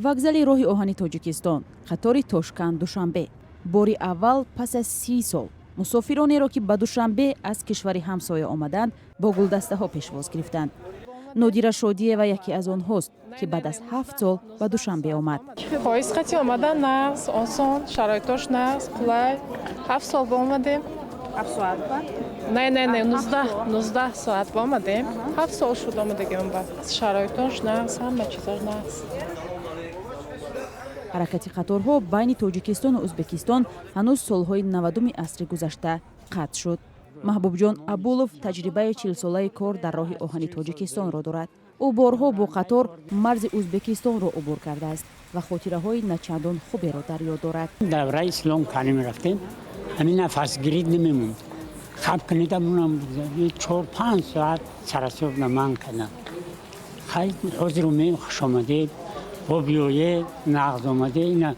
вокзали роҳи оҳани тоҷикистон, қатори Тошканд Душанбе. бори аввал пас аз 30 сол мусофиронеро ки ба Душанбе аз кишвари ҳамсоя омаданд бо гулдастаҳо пешвоз гирифтанд. нодира шодиева яке аз онҳост ки баъд аз 7 сол ба Душанбе омад. поиз хати омадан нағз осон, шароитош нағз, қулай. 7 сол ба омадем. 7 соат ба? Не 19 соат ба омадем. 7 сол шуд омадагем ба. Шароитош нағз, ҳама чизош нағз. ҳаракати қаторҳо байни Тоҷикистону Ӯзбекистон ҳанӯз солҳои 90-уми асри гузашта қатъ шуд. маҳбубҷон Абулов таҷрибаи 40-солаи кор дар роҳи оҳани Тоҷикистонро дорад. ӯ борҳо бо қатор марзи Ӯзбекистонро убур кардааст ва хотираҳои начандон хуберо дар ёд дорад. давраи ислом калӣ мерафтем, ҳамин нафасгирӣ намемонд. хаб канидамунам 4-5 соат сарасоб наман кардам. хай ҳозиру мем хушомадед, бо биёе нағз омаде, ина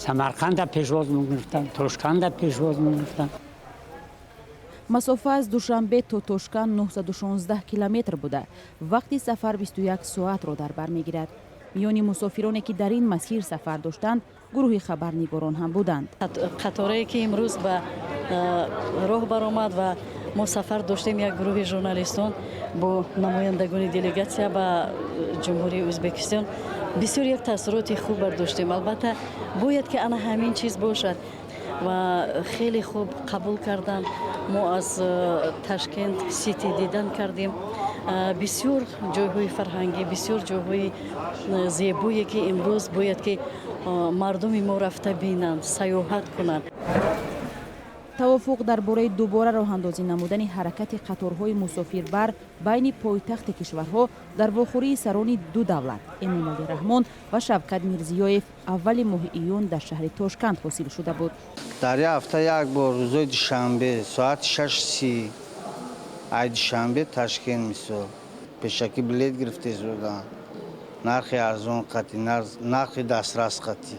Самарқанда пешвоз мегирифтам, Тошканда пешвоз мегирифтам. масофа аз Душанбе то Тошканд 916 километр буда вақти сафар 21 соатро дар бар мегирад. миёни мусофироне ки дар ин масир сафар доштанд гурӯҳи хабарнигорон ҳам буданд. қаторае ки имрӯз ба роҳ баромад ва мо сафар доштем, як гурӯҳи журналистон бо намояндагони делегатсия ба ҷумҳурии Ӯзбекистон бисёр як таъссуроти хуб бардоштем. албатта бояд ки ана ҳамин чиз бошад ва хеле хуб қабул карданд. мо аз Ташкент сити дидан кардем, бисёр ҷойҳои фарҳангӣ, бисёр ҷойҳои зебое ки имрӯз бояд ки мардуми мо рафта бинанд, саёҳат кунанд. тавофуқ дар бораи дубора роҳандозӣ намудани ҳаракати қаторҳои мусофирбар байни пойтахти кишварҳо дар вохӯрии сарони ду давлат Эмомалӣ Раҳмон ва Шавкат Мирзиёев аввали моҳи июн дар шаҳри Тошканд ҳосил шуда буд. дар як ҳафта як бор рӯзои душанбе соати 6:30 ай душанбе Ташкент мисол пешакӣ билет гирифта шудан, нархи арзон қатӣ, нархи дастрас қатӣ.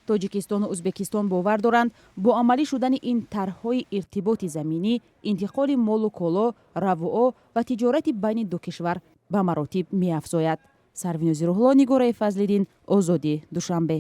тоҷикистону Ӯзбекистон бовар доранд бо амалӣ шудани ин тарҳҳои иртиботи заминӣ интиқоли молу коло, равоо ва тиҷорати байни ду кишвар ба маротиб меафзояд. Сарвинози Рӯҳло, Нигораи Фазлиддин, Озодӣ, Душанбе.